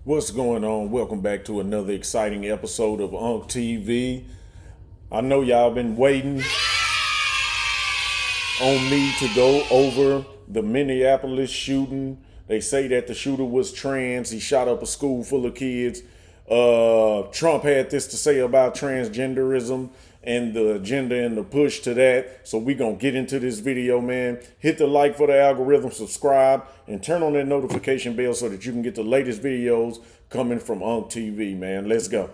What's going on? Welcome back to another exciting episode of Unk TV. I know y'all been waiting on me to go over the Minneapolis shooting. They say that the shooter was trans. He shot up a school full of kids. Trump had this to say about transgenderism and the agenda and the push to that. So we gonna get into this video, man. Hit the like for the algorithm, subscribe, and turn on that notification bell so that you can get the latest videos coming from Unk TV, man. Let's go.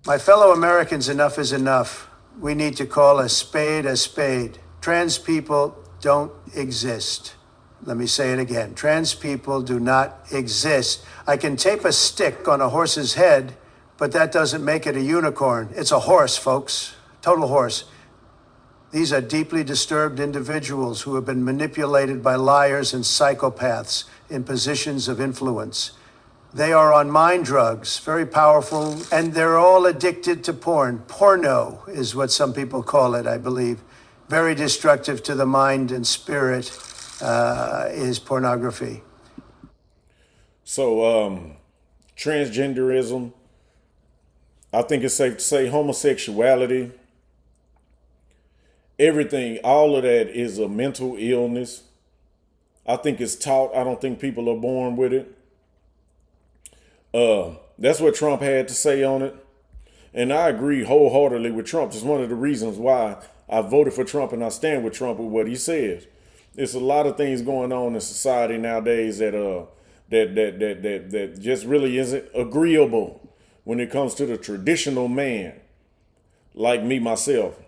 My fellow Americans, enough is enough. We need to call a spade a spade. Trans people don't exist. Let me say it again. Trans people do not exist. I can tape a stick on a horse's head, but that doesn't make it a unicorn. It's a horse, folks. Total horse. These are deeply disturbed individuals who have been manipulated by liars and psychopaths in positions of influence. They are on mind drugs, very powerful, and they're all addicted to porn. Porno is what some people call it, I believe. Very destructive to the mind and spirit is pornography. So, transgenderism, I think it's safe to say homosexuality, everything, all of that is a mental illness. I think it's taught. I don't think people are born with it. That's what Trump had to say on it. And I agree wholeheartedly with Trump. It's one of the reasons why I voted for Trump and I stand with Trump with what he says. There's a lot of things going on in society nowadays that just really isn't agreeable when it comes to the traditional man, like me, myself.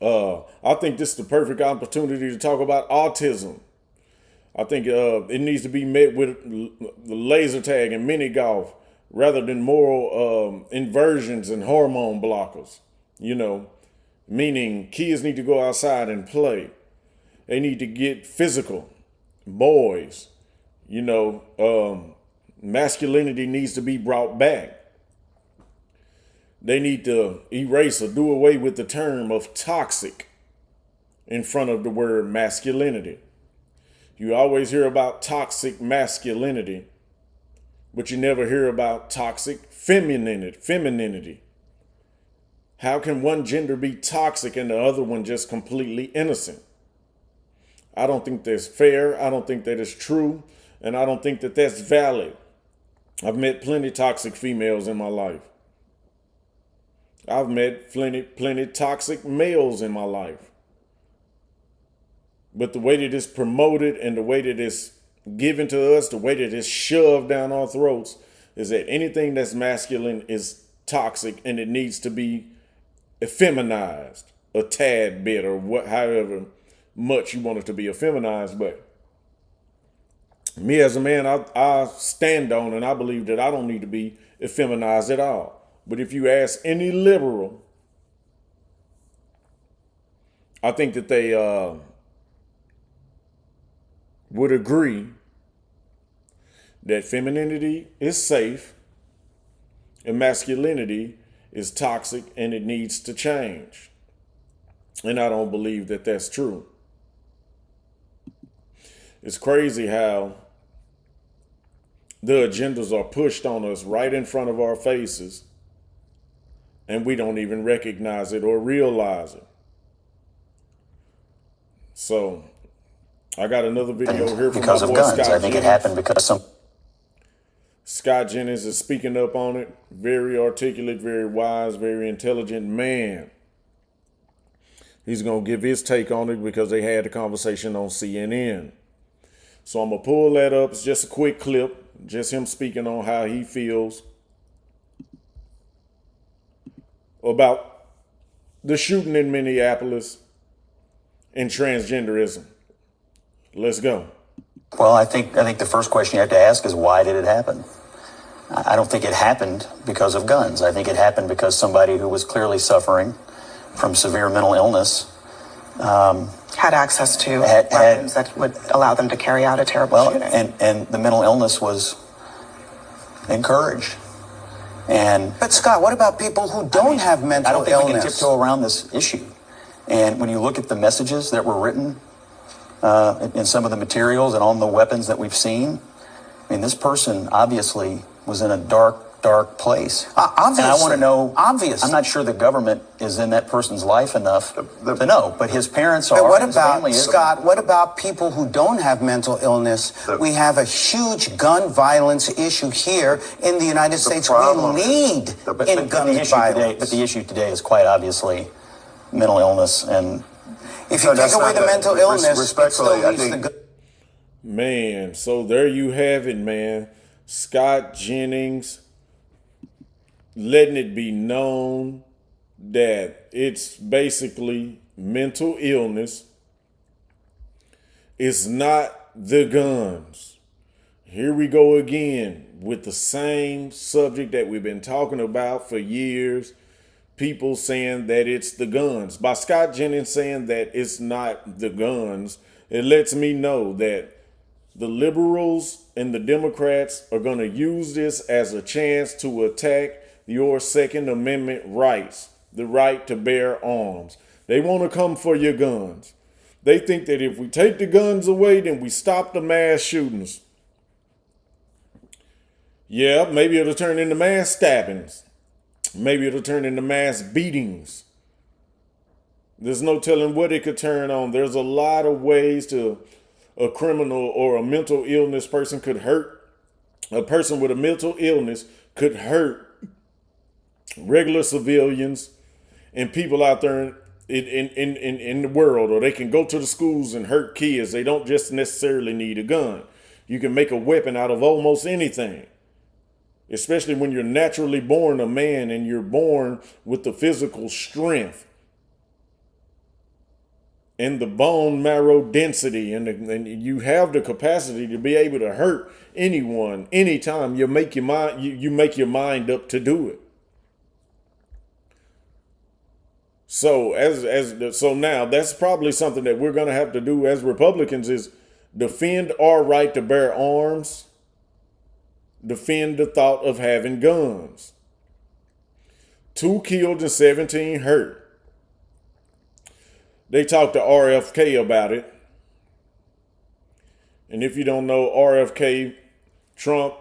I think this is the perfect opportunity to talk about autism. I think it needs to be met with the laser tag and mini golf rather than moral inversions and hormone blockers, meaning kids need to go outside and play. They need to get physical. Boys, masculinity needs to be brought back. They need to erase or do away with the term of toxic in front of the word masculinity. You always hear about toxic masculinity, but you never hear about toxic femininity. How can one gender be toxic and the other one just completely innocent? I don't think that's fair. I don't think that is true. And I don't think that that's valid. I've met plenty toxic females in my life. I've met plenty toxic males in my life. But the way that it's promoted and the way that it's given to us, the way that it's shoved down our throats, is that anything that's masculine is toxic and it needs to be effeminized a tad bit, or however much you want it to be effeminized. But me as a man, I stand on and I believe that I don't need to be effeminized at all. But if you ask any liberal, I think that they would agree that femininity is safe and masculinity is toxic and it needs to change. And I don't believe that that's true. It's crazy how the agendas are pushed on us right in front of our faces and we don't even recognize it or realize it. So I got another video here from because my of boy guns. Scott I think Jennings. it happened because some. Scott Jennings is speaking up on it. Very articulate, very wise, very intelligent man. He's going to give his take on it because they had a conversation on CNN. So I'm going to pull that up. It's just a quick clip. Just him speaking on how he feels about the shooting in Minneapolis and transgenderism. Let's go. Well, I think the first question you have to ask is, why did it happen? I don't think it happened because of guns. I think it happened because somebody who was clearly suffering from severe mental illness had access to weapons that would allow them to carry out a terrible shooting. And the mental illness was encouraged. But Scott, what about people who don't have mental illness? I don't think we can tiptoe around this issue. And when you look at the messages that were written in some of the materials and on the weapons that we've seen, I mean, this person obviously was in a dark place. Obviously. And I want to know, Obviously. I'm not sure the government is in that person's life enough to know, but his parents are. But what his about, family is. Scott, what about people who don't have mental illness? We have a huge gun violence issue here in the United States. We lead in gun violence. But the issue today is quite obviously mental illness. And if you take away the mental illness, respectfully, it still I leaves think- the gun. Man, so there you have it, man. Scott Jennings letting it be known that it's basically mental illness. It's not the guns. Here we go again with the same subject that we've been talking about for years. People saying that it's the guns. By Scott Jennings saying that it's not the guns, it lets me know that the liberals and the Democrats are going to use this as a chance to attack your Second Amendment rights, the right to bear arms. They want to come for your guns. They think that if we take the guns away, then we stop the mass shootings. Yeah, maybe it'll turn into mass stabbings. Maybe it'll turn into mass beatings. There's no telling what it could turn on. There's a lot of ways to a criminal or a mental illness person could hurt. A person with a mental illness could hurt regular civilians and people out there in the world, or they can go to the schools and hurt kids. They don't just necessarily need a gun. You can make a weapon out of almost anything, especially when you're naturally born a man and you're born with the physical strength and the bone marrow density, and you have the capacity to be able to hurt anyone, anytime you make your mind, you make your mind up to do it. So so now that's probably something that we're going to have to do as Republicans is defend our right to bear arms, defend the thought of having guns. 2 killed and 17 hurt. They talked to RFK about it. And if you don't know, RFK, Trump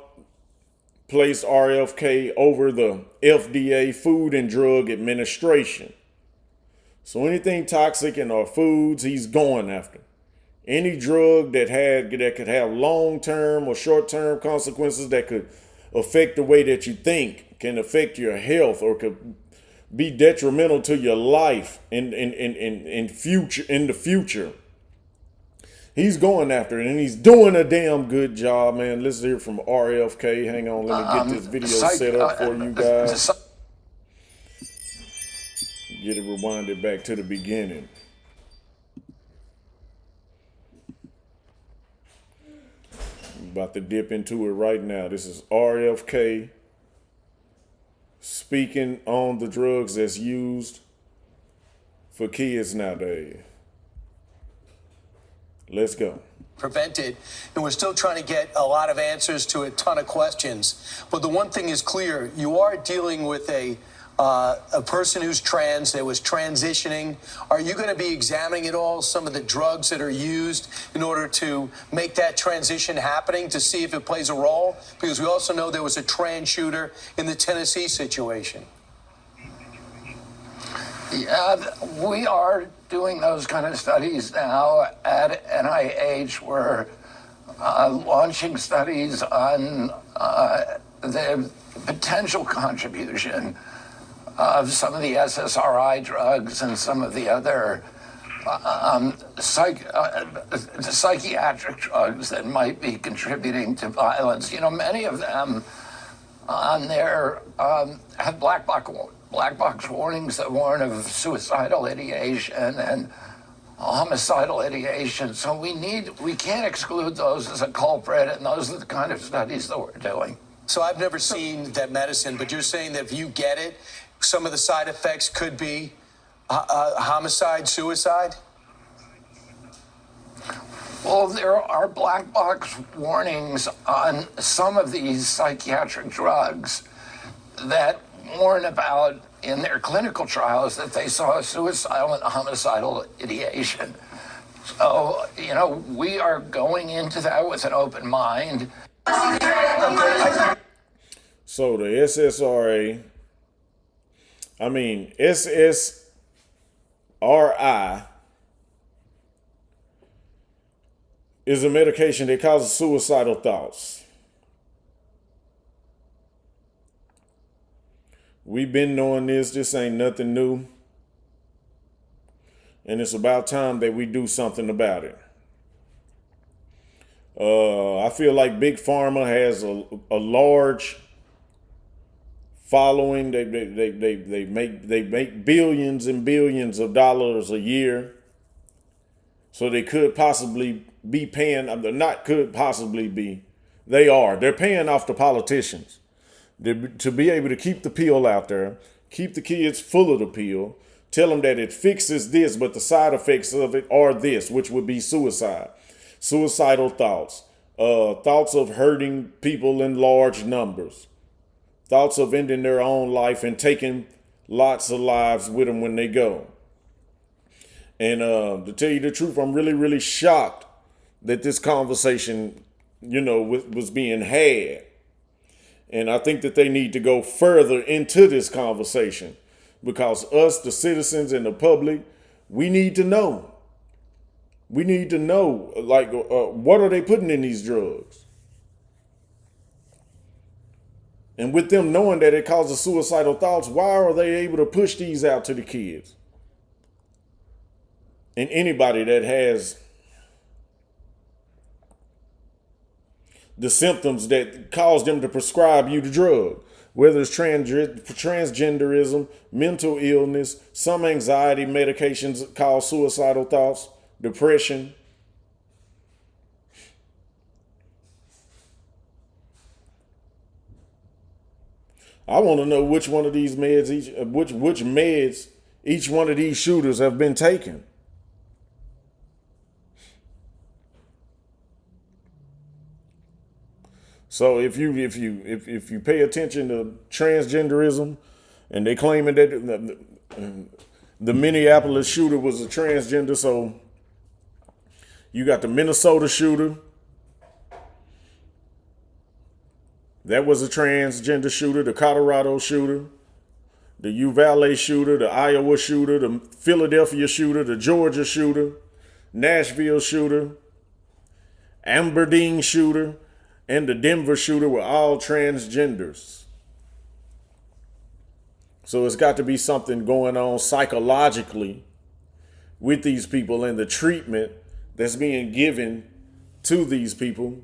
placed RFK over the FDA, Food and Drug Administration. So anything toxic in our foods, he's going after. Any drug that could have long-term or short-term consequences that could affect the way that you think, can affect your health, or could be detrimental to your life in the future. He's going after it, and he's doing a damn good job, man. Let's hear from RFK. Hang on, let me get this video set up for you guys. Get it rewinded back to the beginning. I'm about to dip into it right now. This is RFK speaking on the drugs that's used for kids nowadays. Let's go. Prevented, and we're still trying to get a lot of answers to a ton of questions. But the one thing is clear: you are dealing with a person who's trans, that was transitioning. Are you going to be examining at all some of the drugs that are used in order to make that transition happening, to see if it plays a role? Because we also know there was a trans shooter in the Tennessee situation. Yeah, we are doing those kind of studies now at NIH. We're launching studies on the potential contribution of some of the SSRI drugs and some of the other psychiatric drugs that might be contributing to violence. You know, many of them on there have black box warnings that warn of suicidal ideation and homicidal ideation. So we can't exclude those as a culprit, and those are the kind of studies that we're doing. So I've never seen that medicine, but you're saying that if you get it, some of the side effects could be homicide, suicide? Well, there are black box warnings on some of these psychiatric drugs that warn about, in their clinical trials, that they saw suicidal and homicidal ideation. So, you know, we are going into that with an open mind. So the SSRI is a medication that causes suicidal thoughts. We've been knowing this. This ain't nothing new. And it's about time that we do something about it. I feel like Big Pharma has a large following. They make billions and billions of dollars a year. So they could possibly be paying, not could possibly be, they are. They're paying off the politicians to be able to keep the pill out there, keep the kids full of the pill, tell them that it fixes this, but the side effects of it are this, which would be suicide, suicidal thoughts, thoughts of hurting people in large numbers, thoughts of ending their own life and taking lots of lives with them when they go. And to tell you the truth, I'm really, really shocked that this conversation, was being had. And I think that they need to go further into this conversation because us, the citizens and the public, we need to know. We need to know, what are they putting in these drugs? And with them knowing that it causes suicidal thoughts, why are they able to push these out to the kids? And anybody that has the symptoms that cause them to prescribe you the drug, whether it's transgenderism, mental illness, some anxiety medications cause suicidal thoughts, depression. I want to know which one of these meds, which meds each one of these shooters have been taking. So if you pay attention to transgenderism, and they claiming that the Minneapolis shooter was a transgender, so you got the Minnesota shooter, that was a transgender shooter, the Colorado shooter, the Uvalde shooter, the Iowa shooter, the Philadelphia shooter, the Georgia shooter, Nashville shooter, Aberdeen shooter, and the Denver shooter were all transgenders. So it's got to be something going on psychologically with these people and the treatment that's being given to these people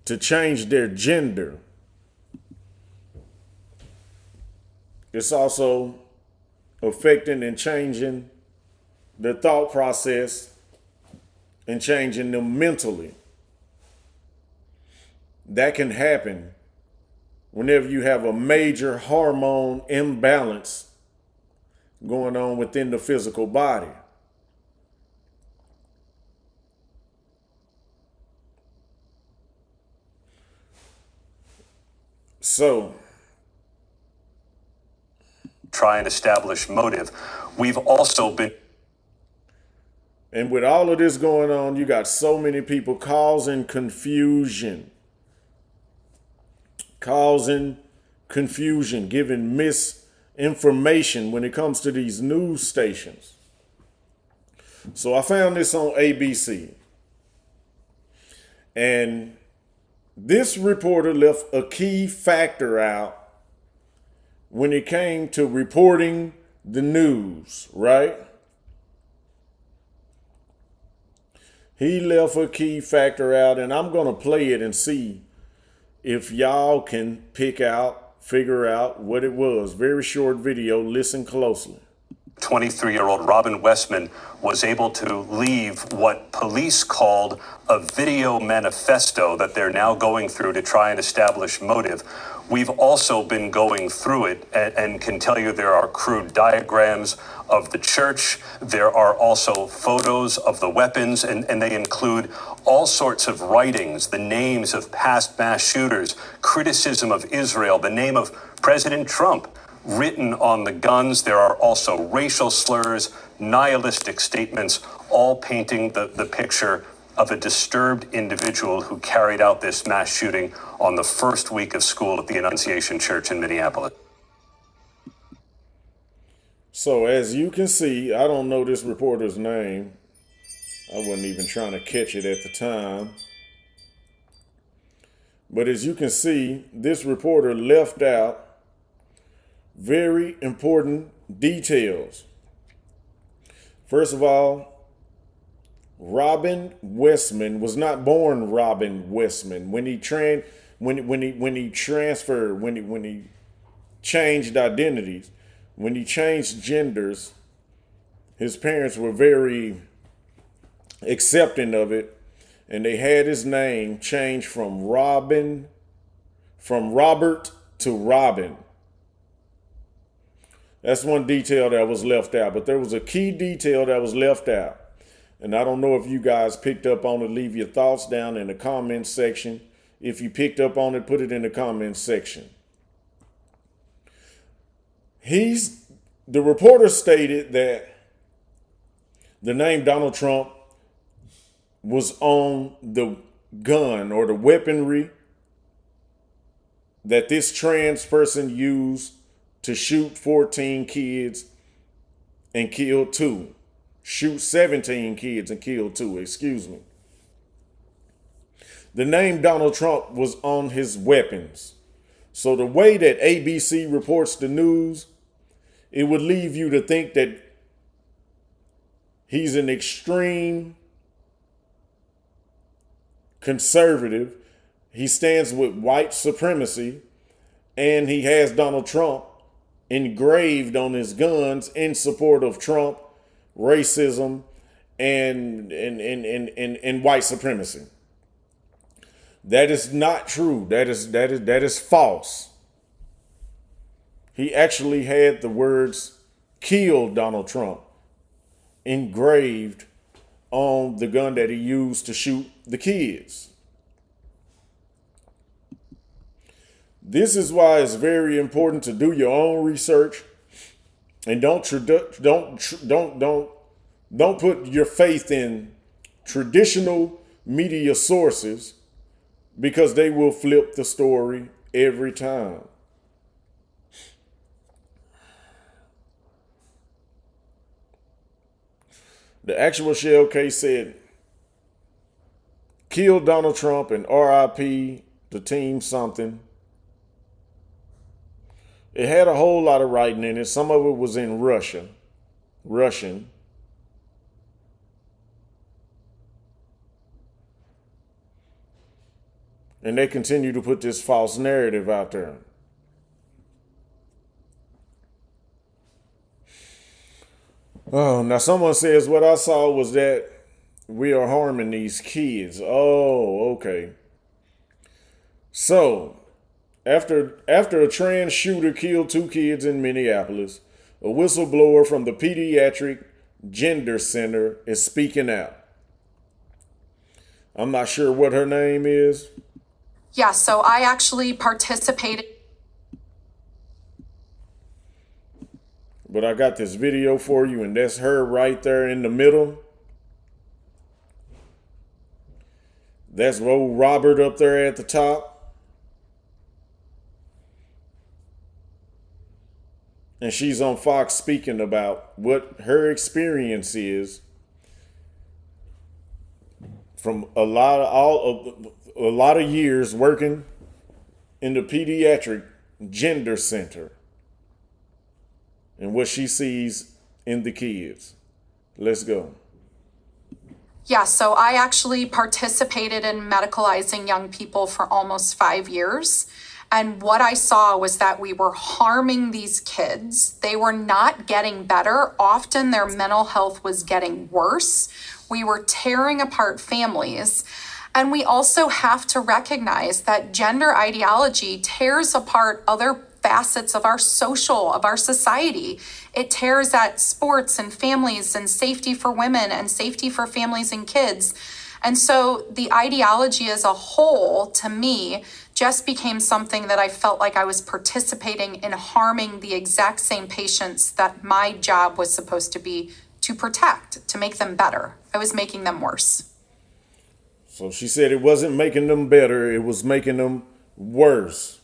to change their gender. It's also affecting and changing their thought process and changing them mentally. That can happen whenever you have a major hormone imbalance going on within the physical body. So, try and establish motive. We've also been. And with all of this going on, you got so many people causing confusion, giving misinformation when it comes to these news stations. So I found this on ABC. And this reporter left a key factor out when it came to reporting the news, right? He left a key factor out, and I'm going to play it and see if y'all can figure out what it was. Very short video. Listen closely. 23-year-old Robin Westman was able to leave what police called a video manifesto that they're now going through to try and establish motive. We've also been going through it and can tell you there are crude diagrams of the church. There are also photos of the weapons, and they include all sorts of writings, the names of past mass shooters, criticism of Israel, the name of President Trump written on the guns. There are also racial slurs, nihilistic statements, all painting the picture of a disturbed individual who carried out this mass shooting on the first week of school at the Annunciation Church in Minneapolis. So as you can see, I don't know this reporter's name. I wasn't even trying to catch it at the time. But as you can see, this reporter left out very important details. First of all, Robin Westman was not born Robin Westman. When he transferred, when he changed identities, when he changed genders, his parents were very accepting of it, and they had his name changed from Robert to Robin. That's one detail that was left out, but there was a key detail that was left out. And I don't know if you guys picked up on it. Leave your thoughts down in the comments section. If you picked up on it, put it in the comments section. The reporter stated that the name Donald Trump was on the gun or the weaponry that this trans person used to shoot 14 kids and kill 2. Shoot 17 kids and kill 2, excuse me. The name Donald Trump was on his weapons. So the way that ABC reports the news, it would leave you to think that he's an extreme conservative. He stands with white supremacy, and he has Donald Trump engraved on his guns in support of Trump, racism, and white supremacy. That is not true. That is false. He actually had the words "Kill Donald Trump" engraved on the gun that he used to shoot the kids. This is why it's very important to do your own research, and don't put your faith in traditional media sources, because they will flip the story every time. The actual shell case said, "Kill Donald Trump and RIP the team something." It had a whole lot of writing in it. Some of it was in Russian. And they continue to put this false narrative out there. Oh, now someone says what I saw was that we are harming these kids. Oh, okay. So, after a trans shooter killed 2 kids in Minneapolis, a whistleblower from the Pediatric Gender Center is speaking out. I'm not sure what her name is. Yeah, so I actually participated. But I got this video for you, and that's her right there in the middle. That's old Robert up there at the top. And she's on Fox speaking about what her experience is from a lot of years working in the Pediatric Gender Center and what she sees in the kids. Let's go. Yeah, so I actually participated in medicalizing young people for almost 5 years. And what I saw was that we were harming these kids. They were not getting better. Often their mental health was getting worse. We were tearing apart families. And we also have to recognize that gender ideology tears apart other facets of our society. It tears at sports and families and safety for women and safety for families and kids. And so the ideology as a whole, to me, just became something that I felt like I was participating in harming the exact same patients that my job was supposed to be to protect, to make them better. I was making them worse. So she said it wasn't making them better, it was making them worse.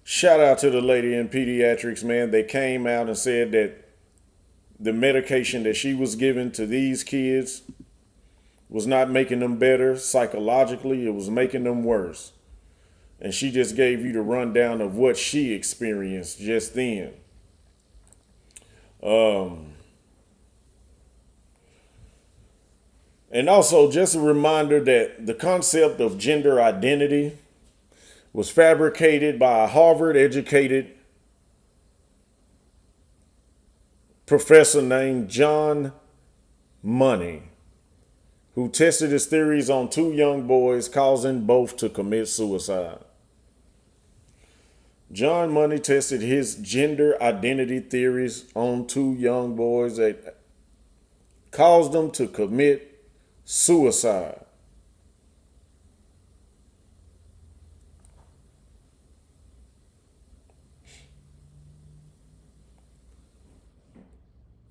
Shout out to the lady in pediatrics, man. They came out and said that the medication that she was giving to these kids was not making them better psychologically, it was making them worse. And she just gave you the rundown of what she experienced just then. And also just a reminder that the concept of gender identity was fabricated by a Harvard-educated professor named John Money, who tested his theories on two young boys, causing both to commit suicide. John Money tested his gender identity theories on two young boys that caused them to commit suicide.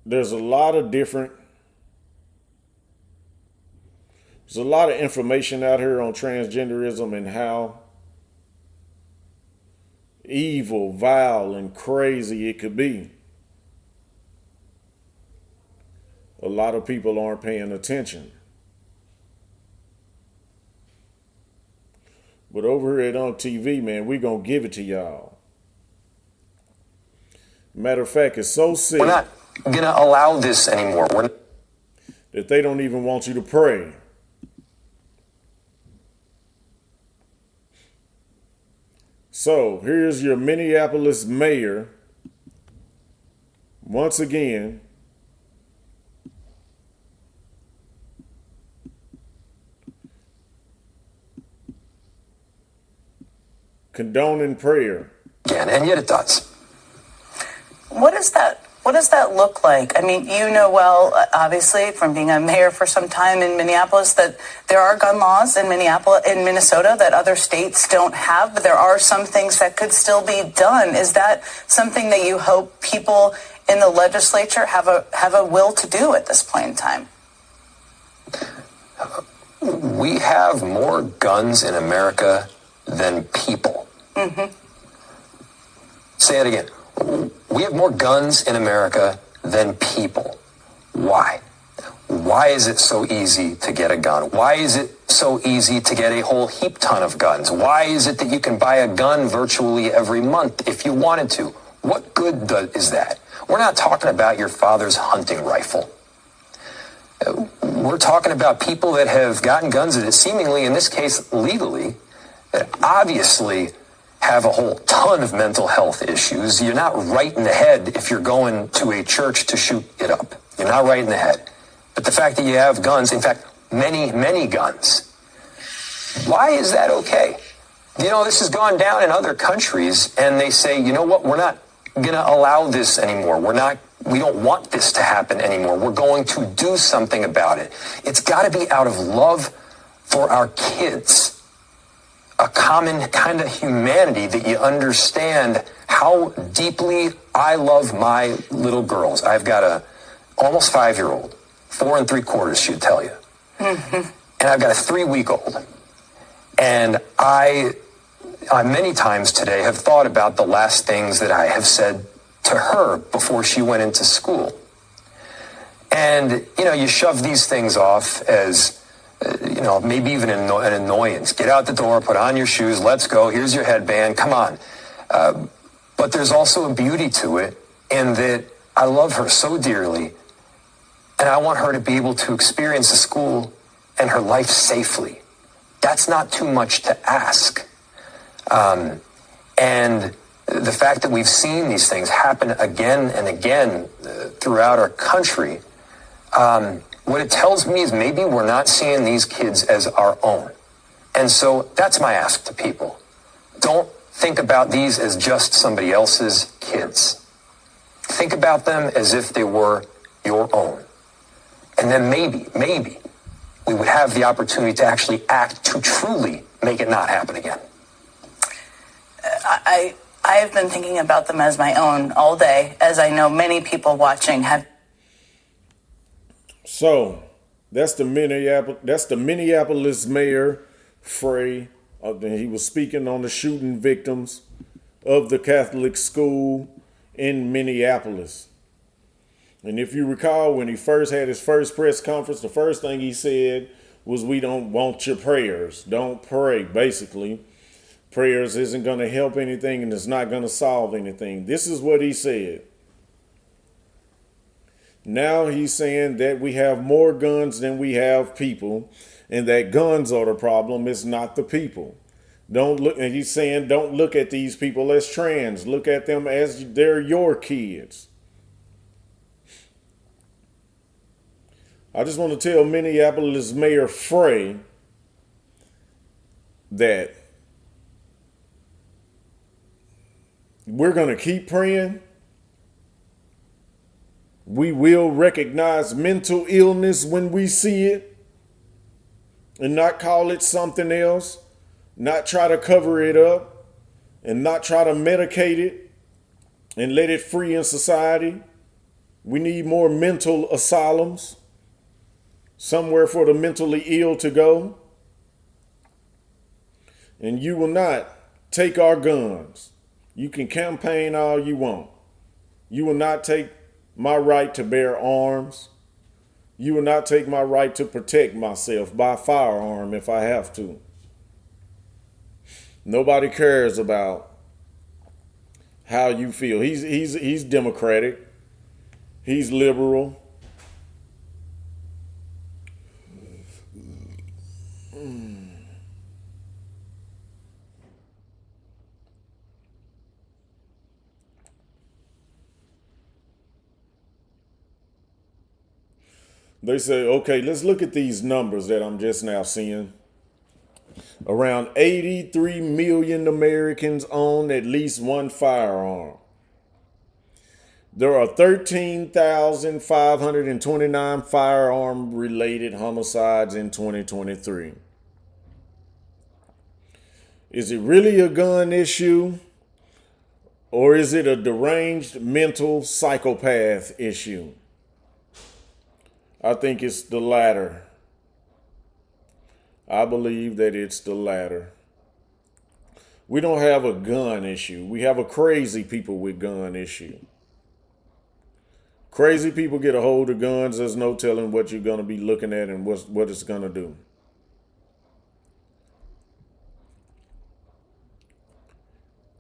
There's a lot of information out here on transgenderism and how evil, vile, and crazy it could be. A lot of people aren't paying attention. But over here on TV, man, we're going to give it to y'all. Matter of fact, it's so sick. We're not going to allow this anymore. That they don't even want you to pray. So here's your Minneapolis mayor, once again, condoning prayer. And yet it does. What does that look like? I mean, you know well, obviously, from being a mayor for some time in Minneapolis, that there are gun laws in Minnesota that other states don't have, but there are some things that could still be done. Is that something that you hope people in the legislature have a will to do at this point in time? We have more guns in America than people. Mm-hmm. Say it again. We have more guns in America than people. Why? Why is it so easy to get a gun? Why is it so easy to get a whole heap ton of guns? Why is it that you can buy a gun virtually every month if you wanted to? What good is that? We're not talking about your father's hunting rifle. We're talking about people that have gotten guns that seemingly, in this case, legally, that obviously have a whole ton of mental health issues. You're not right in the head if you're going to a church to shoot it up. You're not right in the head. But the fact that you have guns, in fact, many, many guns, why is that okay? You know, this has gone down in other countries, and they say, you know what, we're not going to allow this anymore. We don't want this to happen anymore. We're going to do something about it. It's got to be out of love for our kids. A common kind of humanity that you understand how deeply I love my little girls. I've got a almost 5-year-old, 4 3/4, she'd tell you. Mm-hmm. And I've got a 3-week-old. And I many times today have thought about the last things that I have said to her before she went into school. And, you know, you shove these things off as, maybe even an annoyance. Get out the door, put on your shoes, let's go, here's your headband, come on. But there's also a beauty to it in that I love her so dearly, and I want her to be able to experience the school and her life safely. That's not too much to ask. And the fact that we've seen these things happen again and again throughout our country, what it tells me is maybe we're not seeing these kids as our own. And so that's my ask to people. Don't think about these as just somebody else's kids. Think about them as if they were your own. And then maybe we would have the opportunity to actually act to truly make it not happen again. I have been thinking about them as my own all day, as I know many people watching have. So, That's the Minneapolis mayor, Frey. He was speaking on the shooting victims of the Catholic school in Minneapolis. And if you recall, when he first had his first press conference, the first thing he said was, "We don't want your prayers. Don't pray." Basically, prayers isn't going to help anything and it's not going to solve anything. This is what he said. Now he's saying that we have more guns than we have people, and that guns are the problem, it's not the people. Don't look, and he's saying, don't look at these people as trans. Look at them as they're your kids. I just want to tell Minneapolis Mayor Frey that we're going to keep praying. We will recognize mental illness when we see it and not call it something else, not try to cover it up and not try to medicate it and let it free in society. We need more mental asylums, somewhere for the mentally ill to go. And you will not take our guns. You can campaign all you want. You will not take my right to bear arms. You will not take my right to protect myself by firearm if I have to. Nobody cares about how you feel. He's Democratic. He's liberal. They say, okay, let's look at these numbers that I'm just now seeing. Around 83 million Americans own at least one firearm. There are 13,529 firearm-related homicides in 2023. Is it really a gun issue? Or is it a deranged mental psychopath issue? I think it's the latter. I believe that it's the latter. We don't have a gun issue. We have a crazy people with gun issue. Crazy people get a hold of guns. There's no telling what you're going to be looking at and what it's going to do.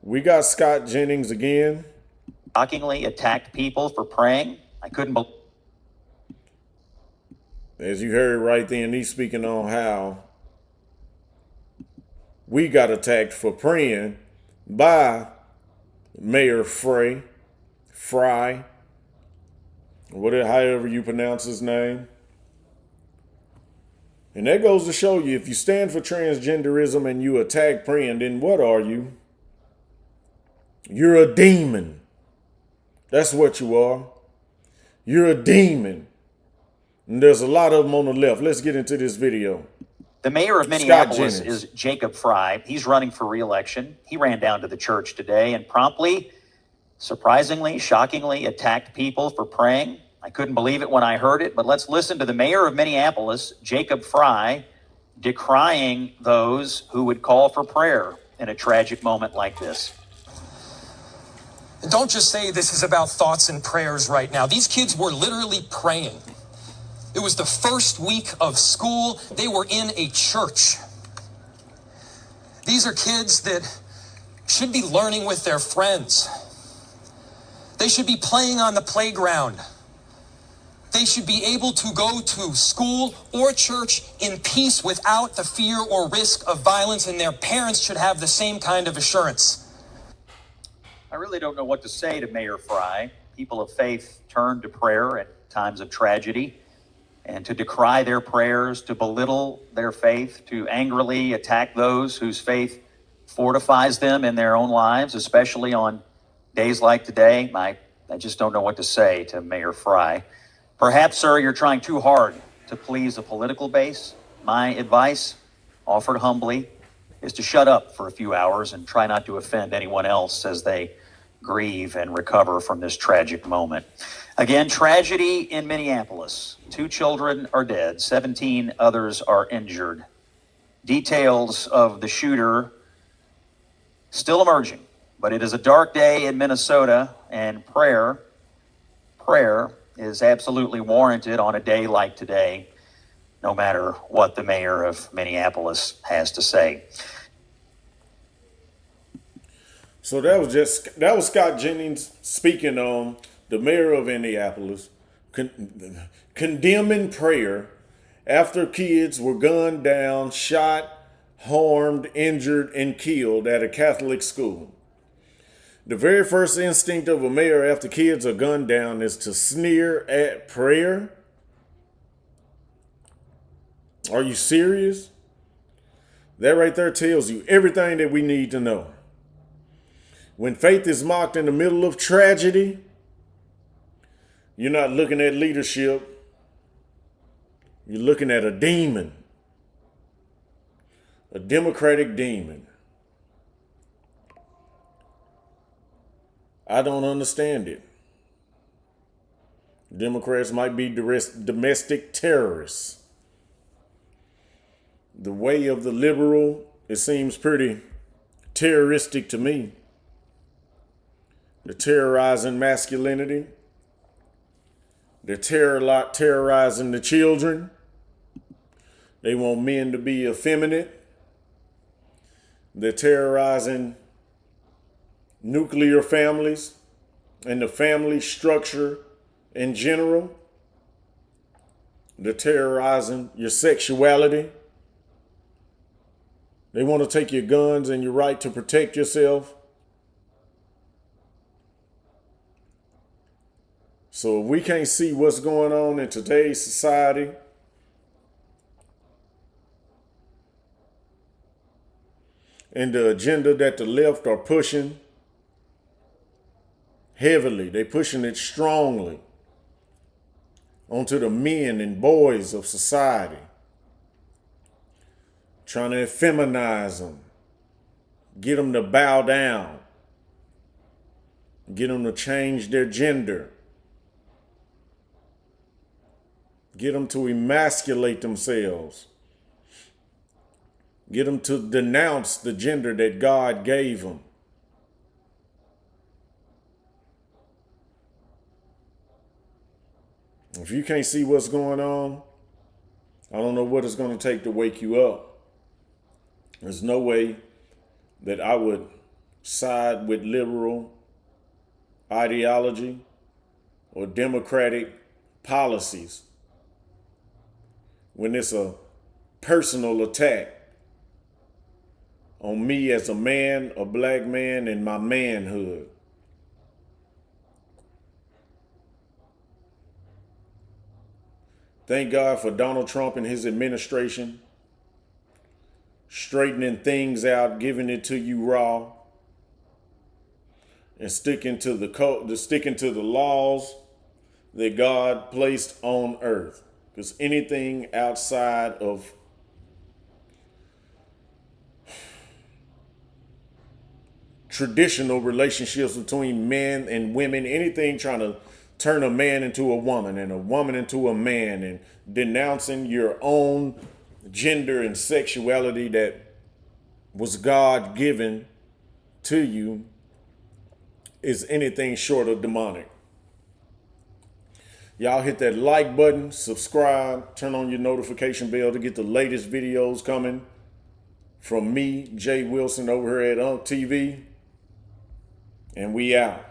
We got Scott Jennings again. Shockingly attacked people for praying. I couldn't believe. As you heard right then, he's speaking on how we got attacked for praying by Mayor Frey, however you pronounce his name. And that goes to show you, if you stand for transgenderism and you attack praying, then what are you? You're a demon. That's what you are. You're a demon. And there's a lot of them on the left. Let's get into this video. The mayor of Minneapolis is Jacob Fry. He's running for re-election. He ran down to the church today and promptly, surprisingly, shockingly attacked people for praying. I couldn't believe it when I heard it, but let's listen to the mayor of Minneapolis, Jacob Fry, decrying those who would call for prayer in a tragic moment like this. Don't just say this is about thoughts and prayers right now. These kids were literally praying. It was the first week of school. They were in a church. These are kids that should be learning with their friends. They should be playing on the playground. They should be able to go to school or church in peace without the fear or risk of violence, and their parents should have the same kind of assurance. I really don't know what to say to Mayor Fry. People of faith turn to prayer at times of tragedy. And to decry their prayers, to belittle their faith, to angrily attack those whose faith fortifies them in their own lives, especially on days like today, I just don't know what to say to Mayor Fry. Perhaps, sir, you're trying too hard to please a political base. My advice, offered humbly, is to shut up for a few hours and try not to offend anyone else as they grieve and recover from this tragic moment. Again, tragedy in Minneapolis. 2 children are dead, 17 others are injured. Details of the shooter still emerging, but it is a dark day in Minnesota, and prayer is absolutely warranted on a day like today, no matter what the mayor of Minneapolis has to say. So that was Scott Jennings speaking on the mayor of Minneapolis, condemning prayer after kids were gunned down, shot, harmed, injured, and killed at a Catholic school. The very first instinct of a mayor after kids are gunned down is to sneer at prayer. Are you serious? That right there tells you everything that we need to know. When faith is mocked in the middle of tragedy, you're not looking at leadership. You're looking at a demon, a democratic demon. I don't understand it. Democrats might be domestic terrorists. The way of the liberal, it seems pretty terroristic to me. They're terrorizing masculinity. They're terrorizing the children. They want men to be effeminate. They're terrorizing nuclear families and the family structure in general. They're terrorizing your sexuality. They want to take your guns and your right to protect yourself. So if we can't see what's going on in today's society, and the agenda that the left are pushing heavily, they're pushing it strongly onto the men and boys of society, trying to feminize them, get them to bow down, get them to change their gender, get them to emasculate themselves, get them to denounce the gender that God gave them. If you can't see what's going on, I don't know what it's going to take to wake you up. There's no way that I would side with liberal ideology or democratic policies when it's a personal attack on me as a man, a black man, and my manhood. Thank God for Donald Trump and his administration straightening things out, giving it to you raw, and sticking to the laws that God placed on earth. Because anything outside of traditional relationships between men and women, anything trying to turn a man into a woman and a woman into a man, and denouncing your own gender and sexuality that was God given to you, is anything short of demonic. Y'all hit that like button, subscribe, turn on your notification bell to get the latest videos coming from me, Jay Wilson, over here at TV. And we out.